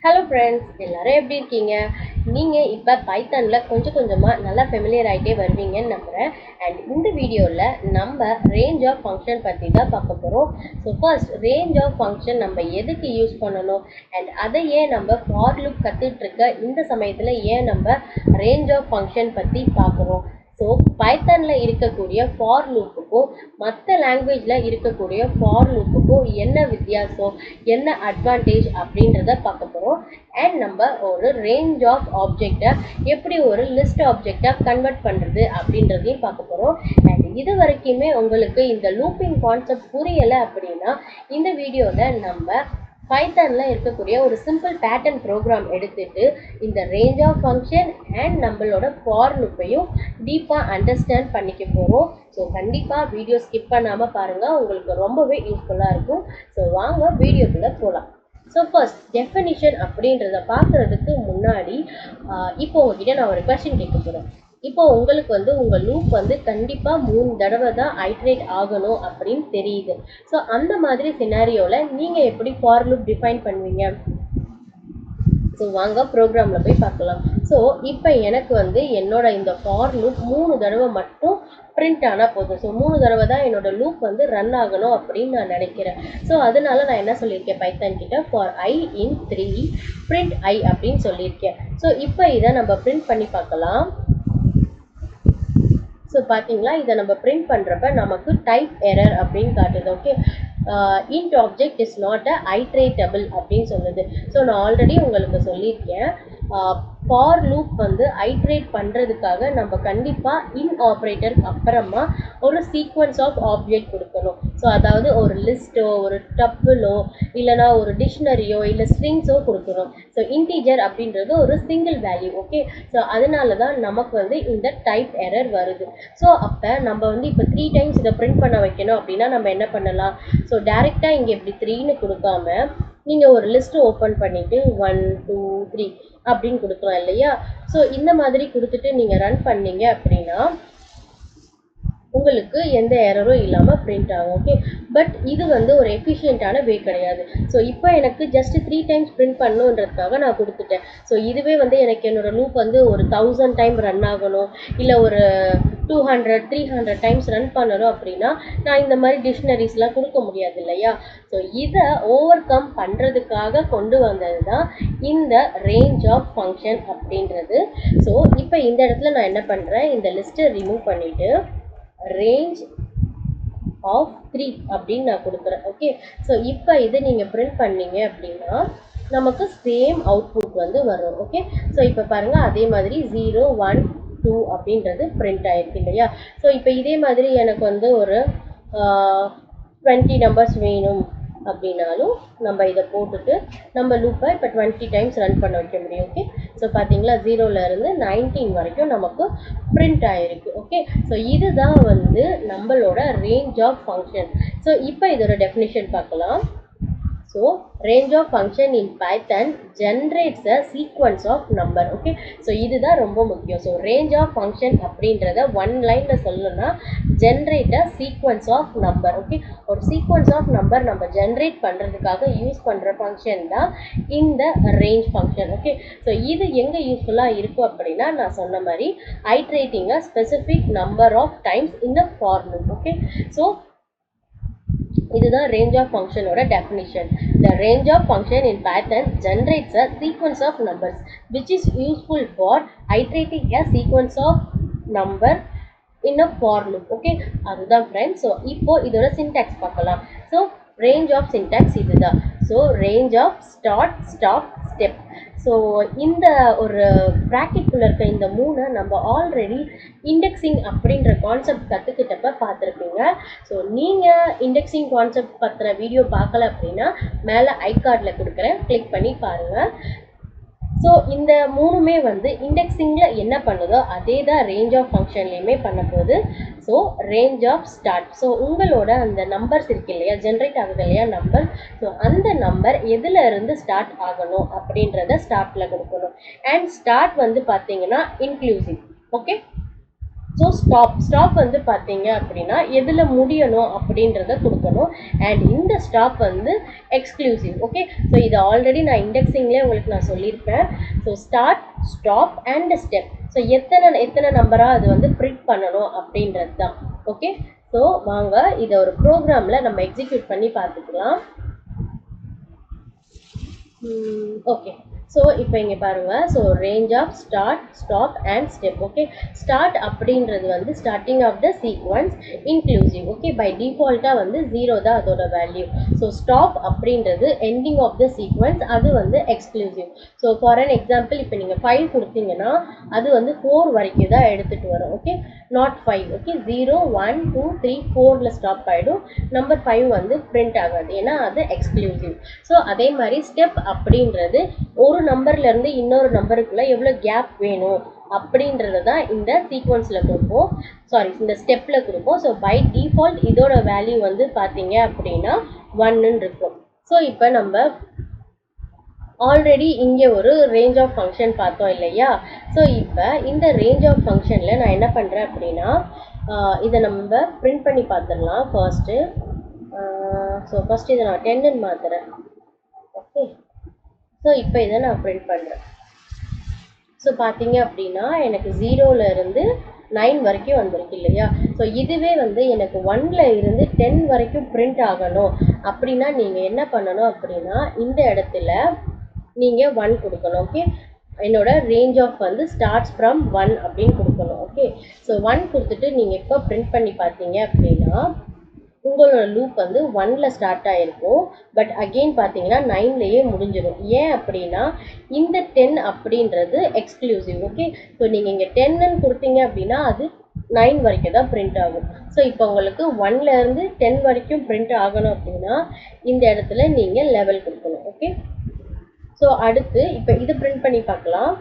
Hello friends, எல்லாரும் எப்படி இருக்கீங்க? நீங்கள் இப்போ பைத்தானில் கொஞ்சம் கொஞ்சமாக நல்லா ஃபெமிலியர் ஆகிட்டே வருவீங்கன்னு நம்புகிறேன். அண்ட் இந்த வீடியோவில் நம்ம ரேஞ்ச் ஆஃப் ஃபங்க்ஷன் பற்றி தான் பார்க்க போகிறோம். So first range of function நம்ம எதுக்கு யூஸ் பண்ணணும் அண்ட் அதை ஏன் நம்ம ஃபார் லூப் கற்றுட்ருக்க இந்த சமயத்தில் ஏன் நம்ம ரேஞ்ச் ஆஃப் ஃபங்க்ஷன் பற்றி பார்க்குறோம். ஸோ பைத்தானில் இருக்கக்கூடிய ஃபார் லூப்புக்கும் மற்ற லாங்குவேஜில் இருக்கக்கூடிய ஃபார் லூப்புக்கும் என்ன வித்தியாசம், என்ன அட்வான்டேஜ் அப்படின்றத பார்க்க போகிறோம். அண்ட் நம்ம ஒரு ரேஞ்ச் ஆஃப் ஆப்ஜெக்டை எப்படி ஒரு லிஸ்ட் ஆப்ஜெக்டாக கன்வெர்ட் பண்ணுறது அப்படின்றதையும் பார்க்க போகிறோம். அண்ட் இது வரைக்குமே உங்களுக்கு இந்த லூப்பிங் கான்செப்ட் புரியலை அப்படின்னா இந்த வீடியோவில் நம்ம பைத்தானில் இருக்கக்கூடிய ஒரு சிம்பிள் பேட்டர்ன் ப்ரோக்ராம் எடுத்துட்டு இந்த ரேஞ்ச் ஆஃப் ஃபங்க்ஷன் அண்ட் நம்மளோட ஃபார் லூப்பையும் டீப்பாக அண்டர்ஸ்டாண்ட் பண்ணிக்க போகிறோம். ஸோ கண்டிப்பாக வீடியோ ஸ்கிப் பண்ணாமல் பாருங்கள், உங்களுக்கு ரொம்பவே யூஸ்ஃபுல்லாக இருக்கும். ஸோ வாங்க வீடியோக்குள்ளே போகலாம். ஸோ ஃபர்ஸ்ட் டெஃபினிஷன் அப்படின்றத பார்க்குறதுக்கு முன்னாடி இப்போ உங்ககிட்ட நான் ஒரு கொஸ்டின் கேட்க போகிறேன். இப்போ உங்களுக்கு உங்கள் லூப் கண்டிப்பாக 3 தடவை தான் ஐட்ரேட் ஆகணும் அப்படின்னு தெரியுது. ஸோ அந்த மாதிரி சினாரியோவில் நீங்கள் எப்படி ஃபார் லூப் டிஃபைன் பண்ணுவீங்க? ஸோ வாங்க ப்ரோக்ராமில் போய் பார்க்கலாம். ஸோ இப்போ எனக்கு என்னோட இந்த ஃபார் லூப் 3 தடவை மட்டும் பிரிண்ட் ஆனால் போதும். ஸோ 3 தடவை தான் என்னோட லூப் ரன் ஆகணும் அப்படின்னு நான் நினைக்கிறேன். ஸோ அதனால நான் என்ன சொல்லியிருக்கேன் பைத்தான் கிட்ட, ஃபார் ஐ இன் 3 பிரிண்ட் ஐ அப்படின்னு சொல்லியிருக்கேன். ஸோ இப்போ இதை நம்ம பிரிண்ட் பண்ணி பார்க்கலாம். ஸோ பார்த்தீங்களா, இதை நம்ம பிரிண்ட் பண்ணுறப்ப நமக்கு டைப் எரர் அப்படின்னு காட்டுது. Okay, int object is not a iterable அப்படின்னு சொல்லுது. ஸோ நான் ஆல்ரெடி உங்களுக்கு சொல்லியிருக்கேன், ஃபார் லூப் ஐட்ரேட் பண்ணுறதுக்காக நம்ம கண்டிப்பாக இன் ஆப்ரேட்டருக்கு அப்புறமா ஒரு சீக்வன்ஸ் ஆஃப் ஆப்ஜெக்ட் கொடுக்கணும். ஸோ அதாவது ஒரு லிஸ்ட்டோ ஒரு டப்பிளோ இல்லைனா ஒரு டிக்ஷனரியோ இல்லை ஸ்ட்ரிங்ஸோ கொடுக்கணும். ஸோ இன்டீஜர் அப்படின்றது ஒரு சிங்கிள் வேல்யூ. ஓகே, ஸோ அதனால தான் நமக்கு இந்த டைப் எரர் வருது. ஸோ அப்போ நம்ம இப்போ 3 டைம்ஸ் இதை பிரிண்ட் பண்ண வைக்கணும் அப்படின்னா நம்ம என்ன பண்ணலாம்? ஸோ டேரெக்டாக இங்கே இப்படி 3ன்னு கொடுக்காம நீங்கள் ஒரு லிஸ்ட்டு ஓப்பன் பண்ணிவிட்டு 1 2 3 அப்படின்னு கொடுக்கலாம் இல்லையா? ஸோ இந்த மாதிரி கொடுத்துட்டு நீங்கள் ரன் பண்ணீங்க அப்படின்னா உங்களுக்கு எந்த எரரும் இல்லாமல் பிரிண்ட் ஆகும். ஓகே, பட் இது ஒரு எஃபிஷியண்ட்டான வே கிடையாது. ஸோ இப்போ எனக்கு ஜஸ்ட் 3 டைம்ஸ் பிரிண்ட் பண்ணுன்றதுக்காக நான் கொடுத்துட்டேன். ஸோ இதுவே எனக்கு என்னோடய லூப் ஒரு 1000 டைம் ரன் ஆகணும், இல்லை ஒரு 200 300 டைம்ஸ் ரன் பண்ணணும் அப்படின்னா நான் இந்த மாதிரி டிக்ஷனரிஸ்லாம் கொடுக்க முடியாது இல்லையா? ஸோ இதை ஓவர் கம் பண்ணுறதுக்காக கொண்டு வந்தது தான் இந்த ரேஞ்ச் ஆஃப் ஃபங்க்ஷன் அப்படின்றது. ஸோ இப்போ இந்த இடத்துல நான் என்ன பண்ணுறேன், இந்த லிஸ்ட்டை ரிமூவ் பண்ணிவிட்டு ரேஞ்ச் ஆஃப் 3 அப்படின்னு நான் கொடுக்குறேன். ஓகே, ஸோ இப்போ இது நீங்கள் பிரிண்ட் பண்ணீங்க அப்படின்னா நமக்கு சேம் அவுட்புட் வரும். ஓகே, ஸோ இப்போ பாருங்கள், அதே மாதிரி 0 1 2 அப்படின்றது பிரிண்ட் ஆயிருக்கு இல்லையா? ஸோ இப்போ இதே மாதிரி எனக்கு ஒரு 20 நம்பர்ஸ் வேணும் அப்படின்னாலும் நம்ம இதை போட்டுட்டு நம்ம லூப்பை இப்போ 20 டைம்ஸ் ரன் பண்ண வைக்க முடியும். ஓகே, ஸோ பார்த்தீங்களா 0லேருந்து 19 வரைக்கும் நமக்கு பிரிண்ட் ஆகிருக்கு. ஓகே, ஸோ இதுதான் நம்மளோட ரேஞ்ச் ஆஃப் ஃபங்க்ஷன். ஸோ இப்போ இதோட டெஃபினிஷன் பார்க்கலாம். So range of function in Python generates a sequence of number. Okay, so இதுதான் ரொம்ப முக்கியம். ஸோ range of function அப்படின்றத ஒன் லைனில் சொல்லணும்னா generate a sequence of number. Okay, ஒரு sequence of number நம்ம ஜென்ரேட் பண்ணுறதுக்காக யூஸ் பண்ணுற ஃபங்க்ஷன் தான் இந்த range function. ஓகே, ஸோ இது எங்கே யூஸ்ஃபுல்லாக இருக்கும் அப்படின்னா நான் சொன்ன மாதிரி iterating a specific number of times in the for loop. Okay, so இதுதான் range of function ஓட definition. The range of function in Python generates a sequence of numbers which is useful for iterating a sequence of number in a for loop. Okay, அதுதான் friends. So இப்போ இதோட syntax பார்க்கலாம். So range of syntax இதுதான். So range of start stop step. So இந்த ஒரு ப்ராக்கெட்டுக்குள்ளே இருக்க இந்த 3 நம்ம ஆல்ரெடி இண்டெக்ஸிங் அப்படின்ற கான்செப்ட் கற்றுக்கிட்டப்ப பார்த்துருப்பீங்க. ஸோ நீங்கள் இண்டெக்ஸிங் கான்செப்ட் பற்றின வீடியோ பார்க்கல அப்படின்னா மேலே ஐகார்டில் கொடுக்குறேன், கிளிக் பண்ணி பாருங்கள். ஸோ இந்த 3மே இண்டெக்ஸிங்கில் என்ன பண்ணுதோ அதே தான் ரேஞ்ச் ஆஃப் ஃபங்க்ஷன்லேயுமே பண்ண போகுது. So range of start, so உங்களோட அந்த நம்பர்ஸ் இருக்கு இல்லையா, ஜென்ரேட் ஆகுது இல்லையா நம்பர், ஸோ அந்த நம்பர் எதில் இருந்து ஸ்டார்ட் ஆகணும் அப்படின்றத ஸ்டார்ட்டில் கொடுக்கணும். அண்ட் ஸ்டார்ட் பார்த்தீங்கன்னா இன்க்ளூசிவ். ஓகே, ஸோ ஸ்டாப் வந்து பார்த்தீங்க அப்படின்னா எதில் முடியணும் அப்படின்றத கொடுக்கணும். அண்ட் இந்த ஸ்டாப் வந்து எக்ஸ்க்ளூசிவ். ஓகே, ஸோ இது ஆல்ரெடி நான் இண்டெக்ஸிங்லேயே உங்களுக்கு நான் சொல்லியிருப்பேன். So start, stop and step. So எத்தனை நம்பராக அது வந்து பிரிண்ட் பண்ணணும் அப்படின்றது தான். ஓகே, ஸோ வாங்க இதை ஒரு ப்ரோக்ராமில் நம்ம எக்ஸிக்யூட் பண்ணி பார்த்துக்கலாம். ஓகே, ஸோ இப்போ இங்கே பாருங்கள். So range of start, stop and step. Okay, start அப்படின்றது வந்து starting of the sequence inclusive. Okay, by டிஃபால்ட்டாக வந்து 0 தான் அதோட வேல்யூ. ஸோ ஸ்டாப் அப்படின்றது எண்டிங் ஆஃப் த சீக்வன்ஸ், அது வந்து exclusive. So for an example, இப்போ நீங்கள் 5 கொடுத்தீங்கன்னா அது வந்து 4 வரைக்கும் தான் எடுத்துகிட்டு வரும். Okay, not 5. ஓகே, 0 1 2 3 4ல் ஸ்டாப் ஆகிடும். நம்பர் 5 வந்து பிரிண்ட் ஆகாது, ஏன்னா அது எக்ஸ்க்ளூசிவ். ஸோ அதே மாதிரி ஸ்டெப் அப்படின்றது ஒரு நம்பர்ல இருந்து இன்னொரு நம்பருக்குள்ள எவ்வளோ கேப் வேணும் அப்படின்றத தான் இந்த சீக்வன்ஸில் கொடுப்போம், சாரி இந்த ஸ்டெப்பில் கொடுப்போம். ஸோ பை டிஃபால்ட் இதோட வேல்யூ வந்து பார்த்தீங்க அப்படின்னா 1ன்னு இருக்கும். ஸோ இப்போ நம்ம ஆல்ரெடி இங்கே ஒரு ரேஞ்ச் ஆஃப் ஃபங்க்ஷன் பார்த்தோம் இல்லையா? ஸோ இப்போ இந்த ரேஞ்ச் ஆஃப் ஃபங்க்ஷனில் நான் என்ன பண்ணுறேன் அப்படின்னா இதை நம்ம பிரிண்ட் பண்ணி பார்த்துடலாம் ஃபர்ஸ்ட்டு. ஸோ ஃபஸ்ட்டு இதை நான் 10ன்னு மாற்றுறேன். ஓகே, ஸோ இப்போ இதை நான் பிரிண்ட் பண்ணுறேன். ஸோ பார்த்தீங்க அப்படின்னா எனக்கு 0ல் இருந்து 9 வரைக்கும் வந்திருக்கு இல்லையா? ஸோ இதுவே வந்து எனக்கு 1ல் இருந்து 10 வரைக்கும் பிரிண்ட் ஆகணும் அப்படின்னா நீங்கள் என்ன பண்ணணும் அப்படின்னா இந்த இடத்துல நீங்கள் 1 கொடுக்கணும். ஓகே, என்னோட ரேஞ்ச் ஆஃப் வந்து ஸ்டார்ட்ஸ் ஃப்ரம் 1 அப்படின்னு கொடுக்கணும். ஓகே, ஸோ 1 கொடுத்துட்டு நீங்கள் இப்போ பிரிண்ட் பண்ணி பார்த்தீங்க அப்படின்னா உங்களோட லூப் வந்து 1ல் ஸ்டார்ட் ஆகிருக்கும். பட் அகெயின் பார்த்தீங்கன்னா 9லேயே முடிஞ்சிடும். ஏன் அப்படின்னா இந்த 10 அப்படின்றது எக்ஸ்க்ளூசிவ். ஓகே, ஸோ நீங்கள் இங்கே 10ன்னு கொடுத்தீங்க அப்படின்னா அது 9 வரைக்கும் தான் பிரிண்ட் ஆகும். ஸோ இப்போ உங்களுக்கு 1ல் இருந்து 10 வரைக்கும் பிரிண்ட் ஆகணும் அப்படின்னா இந்த இடத்துல நீங்கள் லெவல் கொடுக்கணும். ஓகே, ஸோ அடுத்து இப்போ இது பிரிண்ட் பண்ணி பார்க்கலாம்.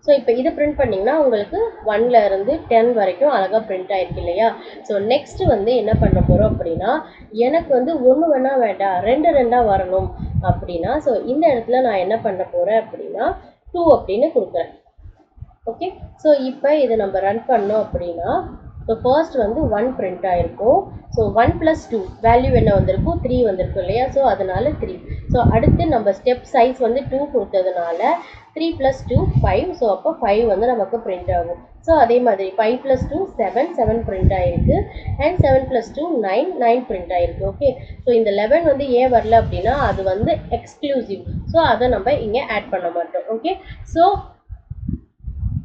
ஸோ இப்போ இது பிரிண்ட் பண்ணிங்கன்னா உங்களுக்கு 1ல் இருந்து 10 வரைக்கும் அழகாக பிரிண்ட் ஆகிருக்கு இல்லையா? ஸோ நெக்ஸ்ட்டு வந்து என்ன பண்ண போகிறோம் அப்படின்னா எனக்கு வந்து 1 வேணால் வேண்டாம் 2 வரணும் அப்படின்னா ஸோ இந்த இடத்துல நான் என்ன பண்ண போகிறேன் அப்படின்னா 2 அப்படின்னு கொடுக்குறேன். ஓகே, ஸோ இப்போ இதை நம்ம ரன் பண்ணோம் அப்படின்னா ஸோ ஃபர்ஸ்ட் வந்து 1 பிரிண்ட் ஆகிருக்கும். ஸோ 1 + 2 வேல்யூ என்ன வந்திருக்கும்? 3 வந்திருக்கும் இல்லையா? ஸோ அதனால் 3. ஸோ அடுத்து நம்ம ஸ்டெப் சைஸ் வந்து 2 கொடுத்ததுனால 3 + 2 5. ஸோ அப்போ 5 வந்து நமக்கு பிரிண்ட் ஆகும். ஸோ அதே மாதிரி 5 + 2 7 பிரிண்ட் ஆகிருக்கு. அண்ட் 7 + 2 9 பிரிண்ட் ஆகிருக்கு. ஓகே, ஸோ இந்த 11 வந்து ஏன் வரல அப்படின்னா அது வந்து எக்ஸ்க்ளூசிவ். ஸோ அதை நம்ம இங்கே ஆட் பண்ண மாட்டோம். ஓகே, ஸோ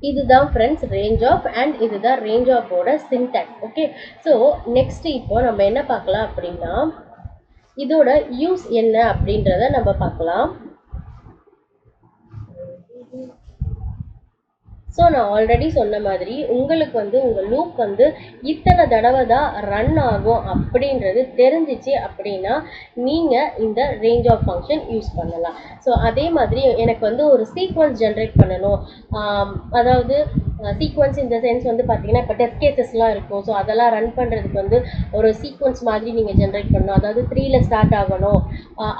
இதுதான் ஃப்ரெண்ட்ஸ் ரேஞ்ச் ஆஃப், அண்ட் இதுதான் ரேஞ்ச் ஆஃபோட சின்டாக்ஸ். ஓகே, ஸோ நெக்ஸ்ட் இப்போ நம்ம என்ன பார்க்கலாம் அப்படின்னா இதோட யூஸ் என்ன அப்படின்றத நம்ம பார்க்கலாம். ஸோ நான் ஆல்ரெடி சொன்ன மாதிரி உங்களுக்கு வந்து உங்கள் லூப் வந்து இத்தனை தடவை தான் ரன் ஆகும் அப்படின்றது தெரிஞ்சிச்சு அப்படின்னா நீங்கள் இந்த ரேஞ்ச் ஆஃப் ஃபங்க்ஷன் யூஸ் பண்ணலாம். ஸோ அதே மாதிரி எனக்கு வந்து ஒரு சீக்வன்ஸ் ஜென்ரேட் பண்ணணும், அதாவது சீக்வன்ஸ் இந்த சென்ஸ் வந்து பார்த்தீங்கன்னா இப்போ டெஸ்ட் கேசஸ்லாம் இருக்கும். ஸோ அதெல்லாம் ரன் பண்ணுறதுக்கு வந்து ஒரு சீக்வன்ஸ் மாதிரி நீங்கள் ஜென்ரேட் பண்ணணும். அதாவது 3ல் ஸ்டார்ட் ஆகணும்,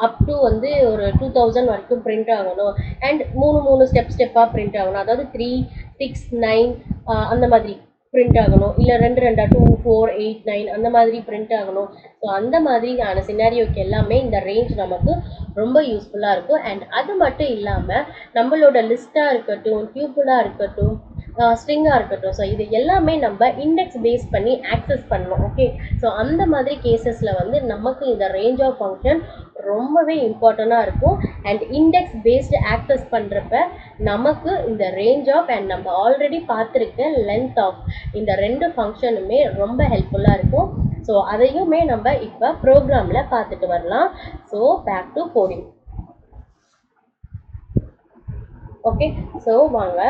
அப் டு வந்து ஒரு 2000 வரைக்கும் பிரிண்ட் ஆகணும். அண்ட் 3 ஸ்டெப்பாக பிரிண்ட் ஆகணும். அதாவது 3 6 9 அந்த மாதிரி பிரிண்ட் ஆகணும். இல்லை 2 2 2 4 8 9 அந்த மாதிரி பிரிண்ட் ஆகணும். ஸோ அந்த மாதிரியான சினாரியோக்கு எல்லாமே இந்த ரேஞ்ச் நமக்கு ரொம்ப யூஸ்ஃபுல்லாக இருக்கும். அண்ட் அது மட்டும் இல்லாமல் நம்மளோட லிஸ்ட்டாக இருக்கட்டும், டியூப்புளாக இருக்கட்டும், ஸ்ட்ரிங்காக இருக்கட்டும், ஸோ இது எல்லாமே நம்ம இண்டெக்ஸ் பேஸ் பண்ணி ஆக்சஸ் பண்ணணும். ஓகே, ஸோ அந்த மாதிரி கேசஸில் வந்து நமக்கு இந்த ரேஞ்ச் ஆஃப் ஃபங்க்ஷன் ரொம்பவே இம்பார்ட்டண்ட்டாக இருக்கும். அண்ட் இண்டெக்ஸ் பேஸ்டு ஆக்சஸ் பண்ணுறப்ப நமக்கு இந்த ரேஞ்ச் ஆஃப் அண்ட் நம்ம ஆல்ரெடி பார்த்துருக்க லென்த் ஆஃப் இந்த 2 ஃபங்க்ஷனுமே ரொம்ப ஹெல்ப்ஃபுல்லாக இருக்கும். ஸோ அதையுமே நம்ம இப்போ ப்ரோக்ராமில் பார்த்துட்டு வரலாம். So back to coding. Okay, so வாங்க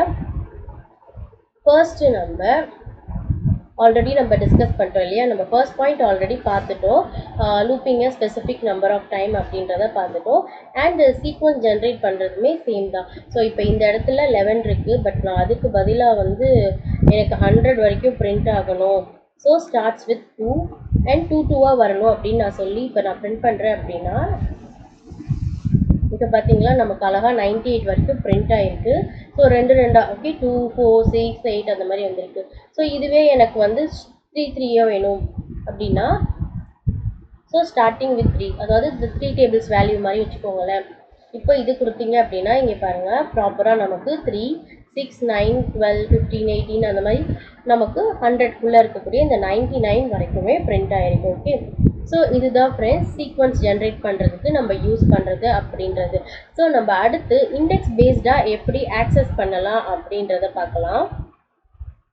ஃபர்ஸ்ட்டு நம்ம ஆல்ரெடி நம்ம டிஸ்கஸ் பண்ணிட்டோம் இல்லையா? நம்ம ஃபர்ஸ்ட் பாயிண்ட் ஆல்ரெடி பார்த்துட்டோம், லூப்பிங்கை ஸ்பெசிஃபிக் நம்பர் ஆஃப் டைம் அப்படின்றத பார்த்துட்டோம். அண்ட் சீக்வன்ஸ் ஜென்ரேட் பண்ணுறதுமே சேம் தான். ஸோ இப்போ இந்த இடத்துல 11 இருக்குது, பட் நான் அதுக்கு பதிலாக வந்து எனக்கு 100 வரைக்கும் பிரிண்ட் ஆகணும். ஸோ ஸ்டார்ட்ஸ் வித் 2 அண்ட் 2 2 வரணும் அப்படின்னு நான் சொல்லி இப்போ நான் பிரிண்ட் பண்ணுறேன் அப்படின்னா இப்போ பார்த்தீங்களா நமக்கு அழகாக 98 வரைக்கும் பிரிண்ட் ஆகிருக்கு. ஸோ ரெண்டு ரெண்டாக ஓகே 2 4 6 8 அந்த மாதிரி வந்திருக்கு. ஸோ இதுவே எனக்கு வந்து 3 3 வேணும் அப்படின்னா ஸோ ஸ்டார்டிங் வித் 3, அதாவது இந்த 3 டேபிள்ஸ் வேல்யூ மாதிரி வச்சுக்கோங்களேன். இப்போ இது கொடுத்தீங்க அப்படின்னா இங்கே பாருங்கள் ப்ராப்பராக நமக்கு 3 6 9 12 15 18 அந்த மாதிரி நமக்கு 100க்குள்ளே இருக்கக்கூடிய இந்த 99 வரைக்குமே பிரிண்ட் ஆகிருக்கு. ஓகே, ஸோ இதுதான் ஃப்ரெண்ட்ஸ் சீக்வன்ஸ் ஜென்ரேட் பண்ணுறதுக்கு நம்ம யூஸ் பண்ணுறது அப்படின்றது. ஸோ நம்ம அடுத்து இண்டெக்ஸ் பேஸ்டாக எப்படி ஆக்சஸ் பண்ணலாம் அப்படின்றத பார்க்கலாம்.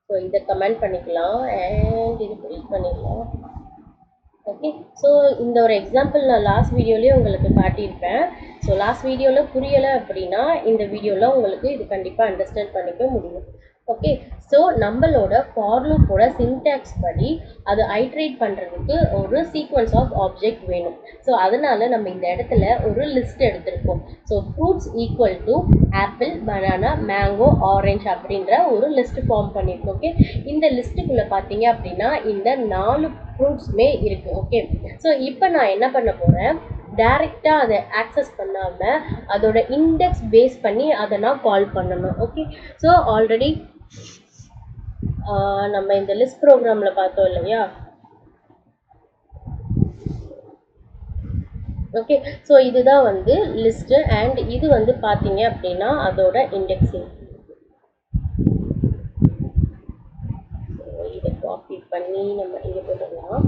ஸோ இதை கமெண்ட் பண்ணிக்கலாம் அண்ட் இது பில்ட் பண்ணிக்கலாம். ஓகே, ஸோ இந்த ஒரு எக்ஸாம்பிள் நான் லாஸ்ட் வீடியோலேயே உங்களுக்கு காட்டியிருப்பேன். ஸோ லாஸ்ட் வீடியோவில் புரியலை அப்படின்னா இந்த வீடியோவில் உங்களுக்கு இது கண்டிப்பாக அண்டர்ஸ்டாண்ட் பண்ணிக்க முடியும். ஓகே, ஸோ நம்மளோட ஃபார் லூப்போட சின்டாக்ஸ் படி அது ஐட்ரேட் பண்ணுறதுக்கு ஒரு சீக்வன்ஸ் ஆஃப் ஆப்ஜெக்ட் வேணும். ஸோ அதனால் நம்ம இந்த இடத்துல ஒரு லிஸ்ட் எடுத்திருக்கோம். So fruits equal to apple, banana, mango, orange அப்படின்ற ஒரு லிஸ்ட் ஃபார்ம் பண்ணியிருக்கோம். ஓகே, இந்த லிஸ்ட்டுக்குள்ளே பார்த்தீங்க அப்படின்னா இந்த 4 ஃப்ரூட்ஸுமே இருக்குது. ஓகே, ஸோ இப்போ நான் என்ன பண்ண போகிறேன், டைரெக்டாக அதை ஆக்சஸ் பண்ணாமல் அதோட இண்டெக்ஸ் பேஸ் பண்ணி அதை நான் கால் பண்ணணும். ஓகே, ஸோ ஆல்ரெடி நம்ம இந்த லிஸ்ட் ப்ரோக்ராமில் பார்த்தோம் இல்லையா. ஓகே, ஸோ இதுதான் வந்து லிஸ்ட்டு அண்ட் இது வந்து பார்த்தீங்க அப்படின்னா அதோட இண்டெக்ஸிங். இதை காப்பி பண்ணி நம்ம இங்கே போட்டுடலாம்.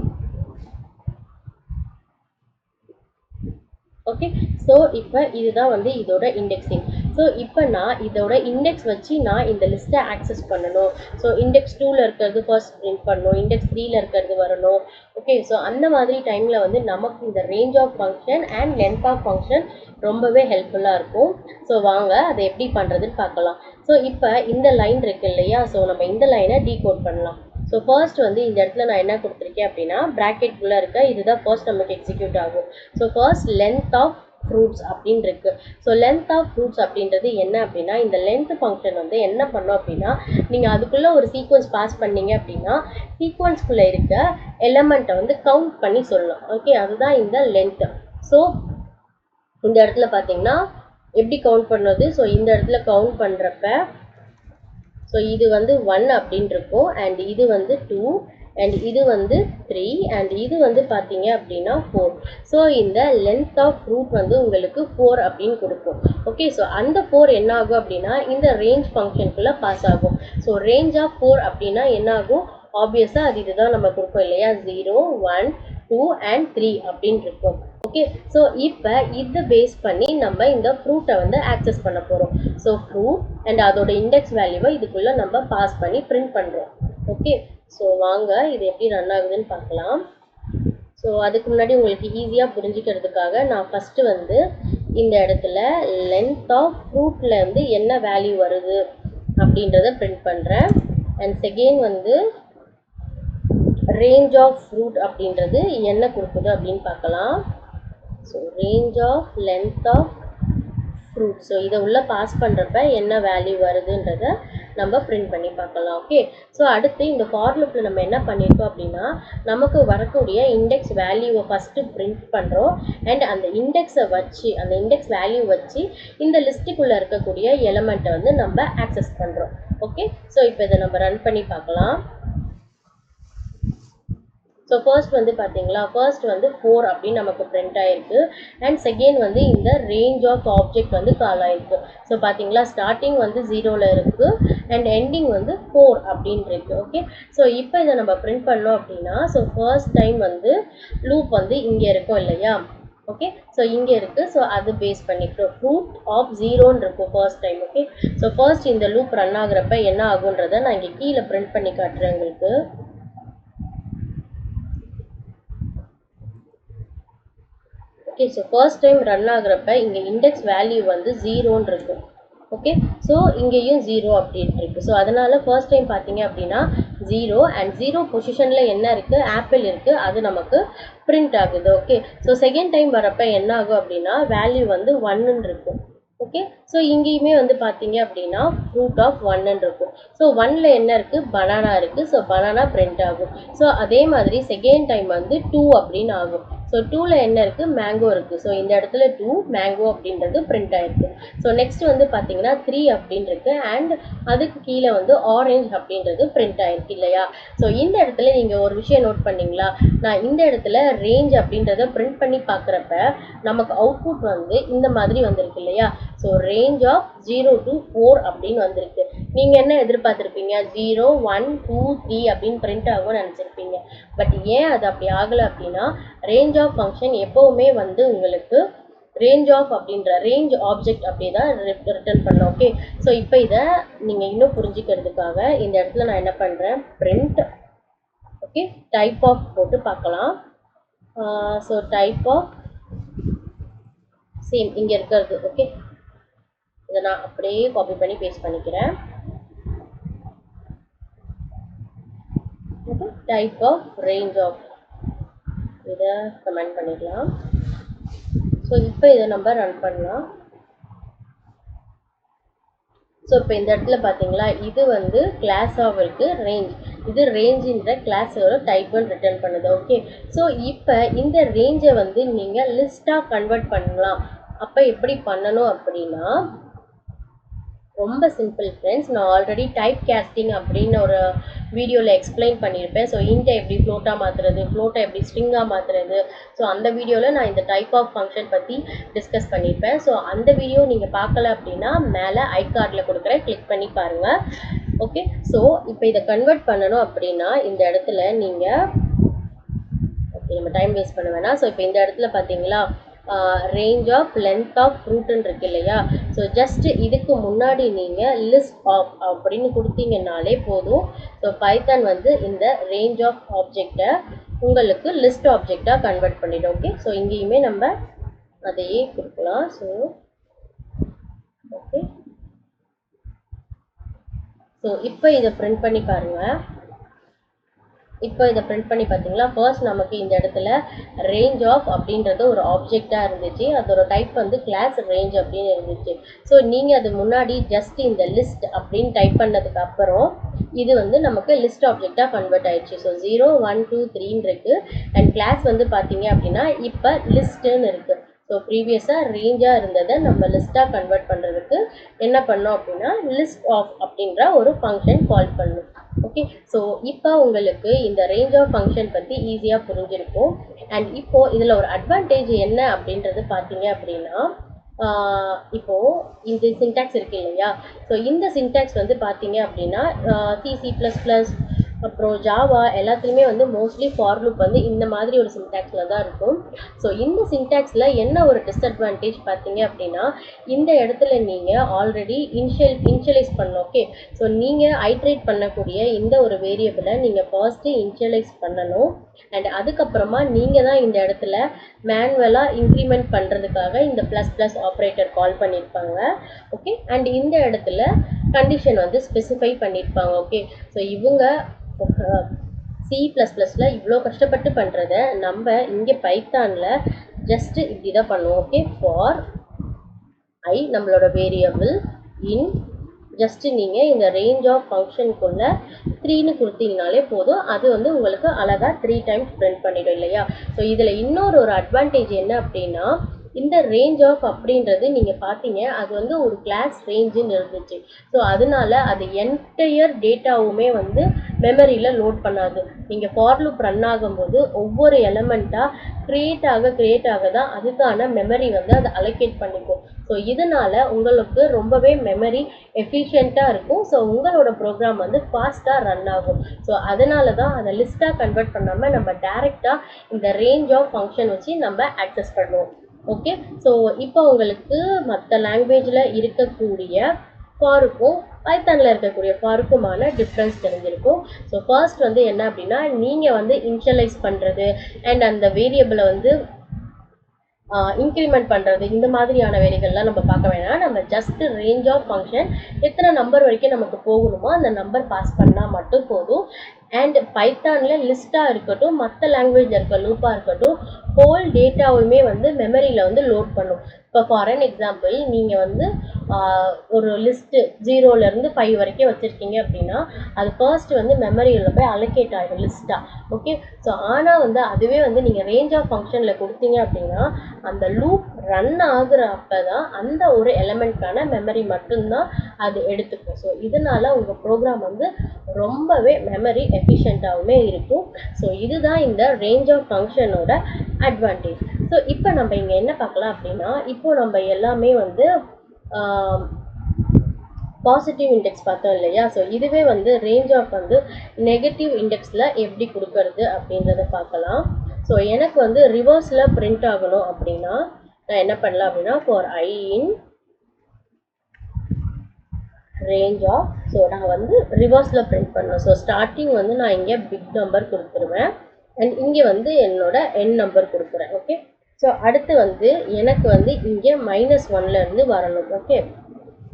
ஓகே, ஸோ இப்போ இதுதான் வந்து இதோட இண்டெக்ஸிங். ஸோ இப்போ நான் இதோட இண்டெக்ஸ் வச்சு நான் இந்த லிஸ்ட்டை ஆக்சஸ் பண்ணணும். ஸோ இண்டெக்ஸ் 2ல் இருக்கிறது ஃபர்ஸ்ட் பிரிண்ட் பண்ணணும், இண்டெக்ஸ் 3ல் இருக்கிறது வரணும். ஓகே, ஸோ அந்த மாதிரி டைமில் வந்து நமக்கு இந்த range of function and length of function ரொம்பவே ஹெல்ப்ஃபுல்லாக இருக்கும். ஸோ வாங்க அதை எப்படி பண்ணுறதுன்னு பார்க்கலாம். ஸோ இப்போ இந்த லைன் இருக்கு இல்லையா, ஸோ நம்ம இந்த லைனை டீகோட் பண்ணலாம். ஸோ ஃபர்ஸ்ட் வந்து இந்த இடத்துல நான் என்ன கொடுத்துருக்கேன் அப்படின்னா ப்ராக்கெட்குள்ளே இருக்க இதுதான் ஃபர்ஸ்ட் நமக்கு எக்ஸிக்யூட் ஆகும். So first length of fruits அப்படின்னு இருக்கு. ஸோ லென்த் ஆஃப் ஃப்ரூட்ஸ் அப்படின்றது என்ன அப்படின்னா இந்த லென்த் ஃபங்க்ஷன் வந்து என்ன பண்ணோம் அப்படின்னா நீங்கள் அதுக்குள்ளே ஒரு சீக்வன்ஸ் பாஸ் பண்ணீங்க அப்படின்னா சீக்வன்ஸ்குள்ளே இருக்க எலமெண்ட்டை வந்து கவுண்ட் பண்ணி சொல்லலாம். ஓகே, அதுதான் இந்த லென்த்து. ஸோ இந்த இடத்துல பார்த்தீங்கன்னா எப்படி கவுண்ட் பண்ணுறது, ஸோ இந்த இடத்துல கவுண்ட் பண்ணுறப்ப ஸோ இது வந்து 1 அப்படின்னு இருக்கும் அண்ட் இது வந்து 2 அண்ட் இது வந்து 3 அண்ட் இது வந்து பார்த்தீங்க அப்படின்னா 4. ஸோ இந்த லென்த் ஆஃப் ஃப்ரூட் வந்து உங்களுக்கு 4 அப்படின்னு கொடுக்கும். ஓகே, ஸோ அந்த 4 என்ன ஆகும் அப்படின்னா இந்த ரேஞ்ச் ஃபங்க்ஷனுக்குள்ளே பாஸ் ஆகும். ஸோ ரேஞ்ச் ஆஃப் 4 அப்படின்னா என்ன ஆகும், ஆப்வியஸாக அது இதுதான் நம்ம கொடுப்போம் இல்லையா, 0 1 2 அண்ட் 3 அப்படின்னு இருக்கும். ஓகே, ஸோ இப்போ இதை பேஸ் பண்ணி நம்ம இந்த ஃப்ரூட்டை வந்து ஆக்சஸ் பண்ண போகிறோம். ஸோ ஃப்ரூட் அண்ட் அதோட இண்டெக்ஸ் வேல்யூவை இதுக்குள்ளே நம்ம பாஸ் பண்ணி பிரிண்ட் பண்ணுறோம். ஓகே, ஸோ வாங்க இது எப்படி ரன் ஆகுதுன்னு பார்க்கலாம். ஸோ அதுக்கு முன்னாடி உங்களுக்கு ஈஸியாக புரிஞ்சுக்கிறதுக்காக நான் ஃபஸ்ட்டு வந்து இந்த இடத்துல லென்த் ஆஃப் ஃப்ரூட்டில் வந்து என்ன வேல்யூ வருது அப்படின்றத பிரிண்ட் பண்ணுறேன். அண்ட் செகண்ட் வந்து ரேஞ்ச் ஆஃப் ஃப்ரூட் அப்படின்றது என்ன கொடுக்குது அப்படின்னு பார்க்கலாம். So range of length of fruit, so இதை உள்ளே பாஸ் பண்ணுறப்ப என்ன வேல்யூ வருதுன்றதை நம்ம பிரிண்ட் பண்ணி பார்க்கலாம். ஓகே, ஸோ அடுத்து இந்த ஃபார் லூப்பில் நம்ம என்ன பண்ணியிருக்கோம் அப்படின்னா நமக்கு வரக்கூடிய இண்டெக்ஸ் வேல்யூவை ஃபஸ்ட்டு பிரிண்ட் பண்ணுறோம் அண்ட் அந்த இண்டெக்ஸை வச்சு அந்த இண்டெக்ஸ் வேல்யூ வச்சு இந்த லிஸ்ட்டுக்குள்ளே இருக்கக்கூடிய எலமெண்ட்டை வந்து நம்ம ஆக்சஸ் பண்ணுறோம். ஓகே, ஸோ இப்போ இதை நம்ம ரன் பண்ணி பார்க்கலாம். ஸோ ஃபர்ஸ்ட் வந்து பார்த்தீங்களா, ஃபர்ஸ்ட் வந்து 4 அப்படின்னு நமக்கு பிரிண்ட் ஆகிருக்கு அண்ட் செகண்ட் வந்து இந்த ரேஞ்ச் ஆஃப் ஆப்ஜெக்ட் வந்து கால் ஆகிருக்கு. ஸோ பார்த்தீங்களா ஸ்டார்டிங் வந்து 0ல் இருக்குது அண்ட் எண்டிங் வந்து 4 அப்படின்னு இருக்குது. ஓகே, ஸோ இப்போ இதை நம்ம பிரிண்ட் பண்ணோம் அப்படின்னா ஸோ ஃபர்ஸ்ட் டைம் வந்து லூப் வந்து இங்கே இருக்கும் இல்லையா. ஓகே, ஸோ இங்கே இருக்குது. ஸோ அது பேஸ் பண்ணிக்கிறோம் ஃப்ரூட் ஆஃப் 0ன்னு இருக்கும் first time. Okay, so first இந்த லூப் ரன் ஆகுறப்ப என்ன ஆகுன்றதை நான் இங்கே கீழே பிரிண்ட் பண்ணி காட்டுறேன் உங்களுக்கு. Okay, so first time run ஆகுறப்ப இங்கே இண்டெக்ஸ் வேல்யூ வந்து 0ன்னு இருக்கும். ஓகே, ஸோ இங்கேயும் 0 அப்படின்ட்டு இருக்குது. ஸோ அதனால் ஃபர்ஸ்ட் டைம் பார்த்தீங்க அப்படின்னா 0 அண்ட் 0 பொசிஷனில் என்ன இருக்குது, ஆப்பிள் இருக்குது, அது நமக்கு பிரிண்ட் ஆகுது. ஓகே, ஸோ செகண்ட் டைம் வரப்போ என்ன ஆகும் அப்படின்னா வேல்யூ வந்து 1ன்னு இருக்கும். ஓகே, ஸோ இங்கேயுமே வந்து பார்த்தீங்க அப்படின்னா ஃப்ரூட் ஆஃப் 1ன்னு இருக்கும். ஸோ 1ல் என்ன இருக்குது, பனானா இருக்குது. ஸோ பனானா பிரிண்ட் ஆகும். ஸோ அதே மாதிரி செகண்ட் டைம் வந்து 2 அப்படின்னு ஆகும். ஸோ 2ல என்ன இருக்குது, மேங்கோ இருக்குது. ஸோ இந்த இடத்துல 2 மேங்கோ அப்படின்றது பிரிண்ட் ஆயிருக்கு. ஸோ நெக்ஸ்ட் வந்து பார்த்தீங்கன்னா 3 அப்படின்னு இருக்கு அண்ட் அதுக்கு கீழே வந்து ஆரஞ்சு அப்படின்றது பிரிண்ட் ஆயிருக்கு இல்லையா. ஸோ இந்த இடத்துல நீங்கள் ஒரு விஷயம் நோட் பண்ணீங்களா, நான் இந்த இடத்துல ரேஞ்ச் அப்படின்றத பிரிண்ட் பண்ணி பார்க்குறப்ப நமக்கு அவுட்புட் வந்து இந்த மாதிரி வந்திருக்கு இல்லையா. ஸோ ரேஞ்ச் ஆஃப் 0 to 4 அப்படின்னு வந்திருக்கு. நீங்கள் என்ன எதிர்பார்த்துருப்பீங்க, 0 1 2 3 அப்படின்னு பிரிண்ட் ஆகும்னு நினச்சிருப்பீங்க. பட் ஏன் அது அப்படி ஆகலை அப்படின்னா, ரேஞ்ச் ஆஃப் ஃபங்க்ஷன் எப்போவுமே வந்து உங்களுக்கு ரேஞ்ச் ஆஃப் அப்படின்ற ரேஞ்ச் ஆப்ஜெக்ட் அப்படி தான் ரிட்டர்ன் பண்ணோம். ஓகே, ஸோ இப்போ இதை நீங்கள் இன்னும் புரிஞ்சுக்கிறதுக்காக இந்த இடத்துல நான் என்ன பண்ணுறேன், பிரிண்ட் ஓகே டைப் ஆஃப் போட்டு பார்க்கலாம். ஸோ டைப் ஆஃப் சேம் இங்கே இருக்கிறது. ஓகே, இதை நான் அப்படியே காப்பி பண்ணி பேஸ்ட் பண்ணிக்கிறேன். Okay, type of range of இதை கமெண்ட் பண்ணிக்கலாம். ஸோ இப்போ இதை நம்ம ரன் பண்ணலாம். ஸோ இப்போ இந்த இடத்துல பார்த்தீங்களா, இது வந்து கிளாஸ் ஆஃப் இருக்கு, ரேஞ்ச் இது ரேஞ்சுன்ற கிளாஸோட டைப்புன்னு ரிட்டர்ன் பண்ணுது. ஓகே, ஸோ இப்போ இந்த ரேஞ்சை வந்து நீங்கள் லிஸ்ட்டாக கன்வெர்ட் பண்ணலாம். அப்போ எப்படி பண்ணணும் அப்படின்னா, ரொம்ப சிம்பிள் ஃப்ரெண்ட்ஸ். நான் ஆல்ரெடி டைப் கேஸ்டிங் அப்படின்னு ஒரு வீடியோவில் எக்ஸ்பிளைன் பண்ணியிருப்பேன். ஸோ இன்ட்டை எப்படி ஃப்ளோட்டாக மாற்றுறது, ஃப்ளோட்டை எப்படி ஸ்ட்ரிங்காக மாற்றுறது, ஸோ அந்த வீடியோவில் நான் இந்த டைப் ஆஃப் ஃபங்க்ஷன் பற்றி டிஸ்கஸ் பண்ணியிருப்பேன். ஸோ அந்த வீடியோ நீங்கள் பார்க்கல அப்படின்னா மேலே ஐ கார்டில் கொடுக்குறேன், கிளிக் பண்ணி பாருங்கள். ஓகே, ஸோ இப்போ இதை கன்வெர்ட் பண்ணணும் அப்படின்னா இந்த இடத்துல நீங்கள் ஓகே நம்ம டைம் வேஸ்ட் பண்ண வேணாம். ஸோ இப்போ இந்த இடத்துல பார்த்தீங்களா ரேஞ்ச் ஆஃப் லென்த் ஆஃப் ஃப்ரூட்டுன்னு இருக்கு இல்லையா. ஸோ ஜஸ்ட் இதுக்கு முன்னாடி நீங்கள் லிஸ்ட் ஆஃப் அப்படின்னு கொடுத்தீங்கன்னாலே போதும். ஸோ பைத்தான் வந்து இந்த ரேஞ்ச் ஆஃப் ஆப்ஜெக்டை உங்களுக்கு லிஸ்ட் ஆப்ஜெக்டாக கன்வெர்ட் பண்ணிடும். ஓகே, ஸோ இங்கேயுமே நம்ம அதையே கொடுக்கலாம். ஸோ ஓகே, ஸோ இப்போ இதை பிரிண்ட் பண்ணி பாருங்கள். இப்போ இதை பிரிண்ட் பண்ணி பார்த்தீங்களா, ஃபர்ஸ்ட் நமக்கு இந்த இடத்துல ரேஞ்ச் ஆஃப் அப்படின்றது ஒரு ஆப்ஜெக்டாக இருந்துச்சு, அதோட டைப் வந்து கிளாஸ் ரேஞ்ச் அப்படின்னு இருந்துச்சு. ஸோ நீங்கள் அது முன்னாடி ஜஸ்ட் இந்த லிஸ்ட் அப்படின்னு டைப் பண்ணதுக்கு அப்புறம் இது வந்து நமக்கு லிஸ்ட் ஆப்ஜெக்டாக கன்வெர்ட் ஆயிடுச்சு. ஸோ 0 1 2 3 இருக்கு அண்ட் கிளாஸ் வந்து பார்த்தீங்க அப்படின்னா இப்போ லிஸ்ட்டுன்னு இருக்கு. ஸோ ப்ரீவியஸாக ரேஞ்சாக இருந்ததை நம்ம லிஸ்ட்டாக கன்வெர்ட் பண்ணுறதுக்கு என்ன பண்ணோம் அப்படின்னா லிஸ்ட் ஆஃப் அப்படின்ற ஒரு ஃபங்க்ஷன் கால் பண்ணணும். ஓகே, ஸோ இப்போ உங்களுக்கு இந்த ரேஞ்ச் ஆஃப் ஃபங்க்ஷன் பற்றி ஈஸியாக புரிஞ்சிருக்கும். அண்ட் இப்போது இதில் ஒரு அட்வான்டேஜ் என்ன அப்படின்றது பார்த்தீங்க அப்படின்னா, இப்போது இந்த சின்டாக்ஸ் இருக்கு இல்லையா. ஸோ இந்த சின்டாக்ஸ் வந்து பார்த்தீங்க அப்படின்னா C++, அப்புறம் ஜாவா எல்லாத்துலேயுமே வந்து மோஸ்ட்லி ஃபார் லூப் வந்து இந்த மாதிரி ஒரு சின்டாக்ஸில் தான் இருக்கும். ஸோ இந்த சின்டாக்ஸில் என்ன ஒரு டிஸ்அட்வான்டேஜ் பார்த்தீங்க அப்படின்னா, இந்த இடத்துல நீங்கள் ஆல்ரெடி இனிஷியலைஸ் பண்ணணும். ஓகே, ஸோ நீங்கள் ஐட்ரேட் பண்ணக்கூடிய இந்த ஒரு வேரியபிளை நீங்கள் ஃபர்ஸ்ட்டு இனிஷியலைஸ் பண்ணணும் அண்ட் அதுக்கப்புறமா நீங்கள் தான் இந்த இடத்துல மேனுவலாக இன்க்ரிமெண்ட் பண்ணுறதுக்காக இந்த ப்ளஸ் ஆப்ரேட்டர் கால் பண்ணியிருப்பாங்க. ஓகே, அண்ட் இந்த இடத்துல கண்டிஷன் வந்து ஸ்பெசிஃபை பண்ணியிருப்பாங்க. ஓகே, ஸோ இவங்க C++ல இவ்வளோ கஷ்டப்பட்டு பண்ணுறத நம்ம இங்கே பைத்தானில் ஜஸ்ட்டு இப்படி தான் பண்ணுவோம். ஓகே, ஃபார் ஐ நம்மளோட வேரியபிள் இன் ஜஸ்ட்டு நீங்கள் இந்த ரேஞ்ச் ஆஃப் ஃபங்க்ஷனுக்குள்ளே 3ன்னு கொடுத்தீங்கனாலே போதும், அது வந்து உங்களுக்கு அழகாக 3 டைம்ஸ் பிரிண்ட் பண்ணிடும் இல்லையா. ஸோ இதில் இன்னொரு அட்வான்டேஜ் என்ன அப்படின்னா, இந்த ரேஞ்ச் ஆஃப் அப்படின்றது நீங்கள் பார்த்தீங்க அது வந்து ஒரு கிளாஸ் ரேஞ்சுன்னு இருந்துச்சு. ஸோ அதனால அது என்டையர் டேட்டாவுமே வந்து மெமரியில் லோட் பண்ணாது. நீங்கள் ஃபார் லூப் ரன் ஆகும்போது ஒவ்வொரு எலமெண்ட்டாக க்ரியேட் ஆக தான் அதுக்கான மெமரி வந்து அதை அலோகேட் பண்ணிக்கும். ஸோ இதனால் உங்களுக்கு ரொம்பவே மெமரி எஃபிஷியண்ட்டாக இருக்கும். ஸோ உங்களோட ப்ரோக்ராம் வந்து ஃபாஸ்ட்டாக ரன் ஆகும். ஸோ அதனால தான் அதை லிஸ்ட்டாக கன்வெர்ட் பண்ணாமல் நம்ம டேரெக்டாக இந்த ரேஞ்ச் ஆஃப் ஃபங்க்ஷன் வச்சு நம்ம ஆக்சஸ் பண்ணுவோம். ஓகே, ஸோ இப்போ உங்களுக்கு மற்ற லாங்குவேஜில் இருக்கக்கூடிய ஃபாருக்கும் பைத்தானில் இருக்கக்கூடிய ஃபாருக்குமான டிஃப்ரென்ஸ் தெரிஞ்சிருக்கும். ஸோ ஃபர்ஸ்ட் வந்து என்ன அப்படின்னா, நீங்கள் வந்து இனிஷியலைஸ் பண்ணுறது அண்ட் அந்த வேரியபிளை வந்து இன்க்ரிமெண்ட் பண்ணுறது இந்த மாதிரியான வேலைகள்லாம் நம்ம பார்க்க வேணாம். நம்ம ஜஸ்ட் ரேஞ்ச் ஆஃப் ஃபங்க்ஷன் எத்தனை நம்பர் வரைக்கும் நமக்கு போகணுமோ அந்த நம்பர் பாஸ் பண்ணால் மட்டும் போதும். அண்ட் பைத்தானில் லிஸ்ட்டாக இருக்கட்டும், மற்ற லாங்குவேஜில் இருக்க லூப்பாக இருக்கட்டும், ஹோல் டேட்டாவுமே வந்து மெமரியில் வந்து லோட் பண்ணும். இப்போ ஃபார் அன் எக்ஸாம்பிள், நீங்கள் வந்து ஒரு லிஸ்ட்டு 0லேருந்து 5 வரைக்கும் வச்சுருக்கீங்க அப்படின்னா, அது ஃபர்ஸ்ட் வந்து மெமரியில் போய் அலோகேட் ஆகிடும் லிஸ்ட்டாக. ஓகே, ஸோ ஆனால் வந்து அதுவே வந்து நீங்கள் ரேஞ்ச் ஆஃப் ஃபங்க்ஷனில் கொடுத்தீங்க அப்படின்னா, அந்த லூப் ரன் ஆகுற அப்போ தான் அந்த ஒரு எலமெண்ட்கான மெமரி மட்டும்தான் அது எடுத்துக்கும். ஸோ இதனால உங்கள் ப்ரோக்ராம் வந்து ரொம்பவே மெமரி எஃபிஷியண்ட்டாகவுமே இருக்கும். ஸோ இதுதான் இந்த ரேஞ்ச் ஆஃப் ஃபங்க்ஷனோட அட்வான்டேஜ். ஸோ இப்போ நம்ம இங்கே என்ன பார்க்கலாம் அப்படின்னா, இப்போ நம்ம எல்லாமே வந்து பாசிட்டிவ் இண்டெக்ஸ் பார்த்தோம் இல்லையா? ஸோ இதுவே வந்து ரேஞ்ச் ஆஃப் வந்து நெகட்டிவ் இண்டெக்ஸில் எப்படி கொடுக்கறது அப்படின்றத பார்க்கலாம். ஸோ எனக்கு வந்து ரிவர்ஸில் பிரிண்ட் ஆகணும் அப்படின்னா நான் என்ன பண்ணலாம் அப்படின்னா, for I in range of, so நான் வந்து ரிவர்ஸில் பிரிண்ட் பண்ணணும். ஸோ ஸ்டார்டிங் வந்து நான் இங்கே பிக் நம்பர் கொடுத்துருவேன் அண்ட் இங்கே வந்து என்னோட என் நம்பர் கொடுக்குறேன். ஓகே, ஸோ அடுத்து வந்து எனக்கு வந்து இங்கே -1லேருந்து வரணும். ஓகே,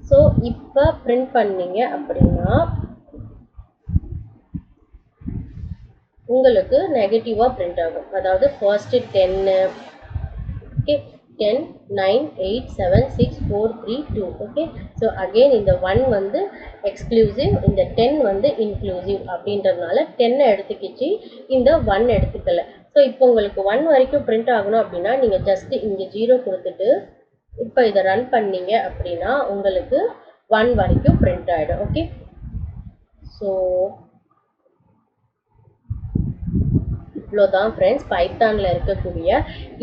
ஸோ இப்போ பிரிண்ட் பண்ணீங்க அப்படின்னா உங்களுக்கு நெகட்டிவாக பிரிண்ட் ஆகும். அதாவது first 10, okay, 10, 9, 8, 7, 6, 4, 3, 2. Okay, so again இந்த 1 வந்து எக்ஸ்க்ளூசிவ், இந்த 10 வந்து இன்க்ளூசிவ் அப்படின்றதுனால 10 எடுத்துக்கிச்சு, இந்த 1 எடுத்துக்கல. ஸோ இப்போ உங்களுக்கு 1 வரைக்கும் பிரிண்ட் ஆகணும் அப்படின்னா நீங்கள் ஜஸ்ட்டு இங்கே 0 கொடுத்துட்டு இப்போ இதை ரன் பண்ணீங்க அப்படின்னா உங்களுக்கு 1 வரைக்கும் பிரிண்ட் ஆகிடும். ஓகே, ஸோ இவ்வளோதான் ஃப்ரெண்ட்ஸ் பைத்தானில் இருக்கக்கூடிய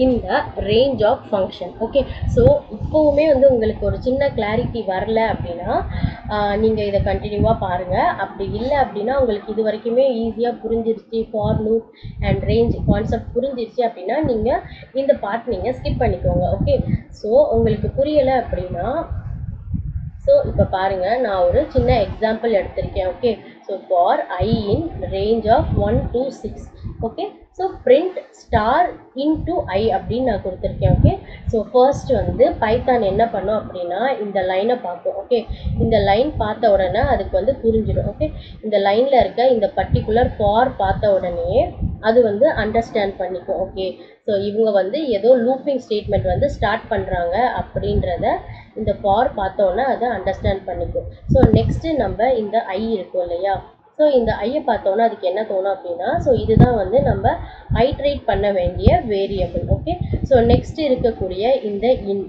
இந்த range of function. Okay, so இப்போவுமே வந்து உங்களுக்கு ஒரு சின்ன கிளாரிட்டி வரல அப்படின்னா நீங்கள் இதை கண்டினியூவாக பாருங்கள். அப்படி இல்லை அப்படின்னா உங்களுக்கு இது வரைக்குமே ஈஸியாக புரிஞ்சிருச்சு, for loop and range concept புரிஞ்சிருச்சு அப்படின்னா நீங்கள் இந்த பார்ட் நீங்கள் ஸ்கிப் பண்ணிக்கோங்க. ஓகே, ஸோ உங்களுக்கு புரியலை அப்படின்னா ஸோ இப்போ பாருங்கள், நான் ஒரு சின்ன எக்ஸாம்பிள் எடுத்திருக்கேன். Okay, so for I in range of 1 to 6. Okay, so print star into i அப்படின்னு நான் கொடுத்துருக்கேன். ஓகே, ஸோ ஃபர்ஸ்ட் வந்து பைத்தான் என்ன பண்ணும் அப்படின்னா இந்த லைனை பார்க்கும். ஓகே, இந்த லைன் பார்த்த உடனே அதுக்கு வந்து புரிஞ்சிடும். ஓகே, இந்த லைனில் இருக்க இந்த பர்டிகுலர் ஃபார் பார்த்த உடனே அது வந்து அண்டர்ஸ்டாண்ட் பண்ணிக்கும். ஓகே, ஸோ இவங்க வந்து ஏதோ லூப்பிங் ஸ்டேட்மெண்ட் வந்து ஸ்டார்ட் பண்ணுறாங்க அப்படின்றத இந்த ஃபார் பார்த்தோன்னே அதை அண்டர்ஸ்டாண்ட் பண்ணிக்கும். ஸோ நெக்ஸ்ட்டு நம்ம இந்த ஐ இருக்கும் இல்லையா? ஸோ இந்த ஐயை பார்த்தோன்னா அதுக்கு என்ன தோணும் அப்படின்னா, ஸோ இதுதான் வந்து நம்ம ஐட்ரேட் பண்ண வேண்டிய வேரியபிள். ஓகே, ஸோ நெக்ஸ்ட் இருக்கக்கூடிய இந்த இன்,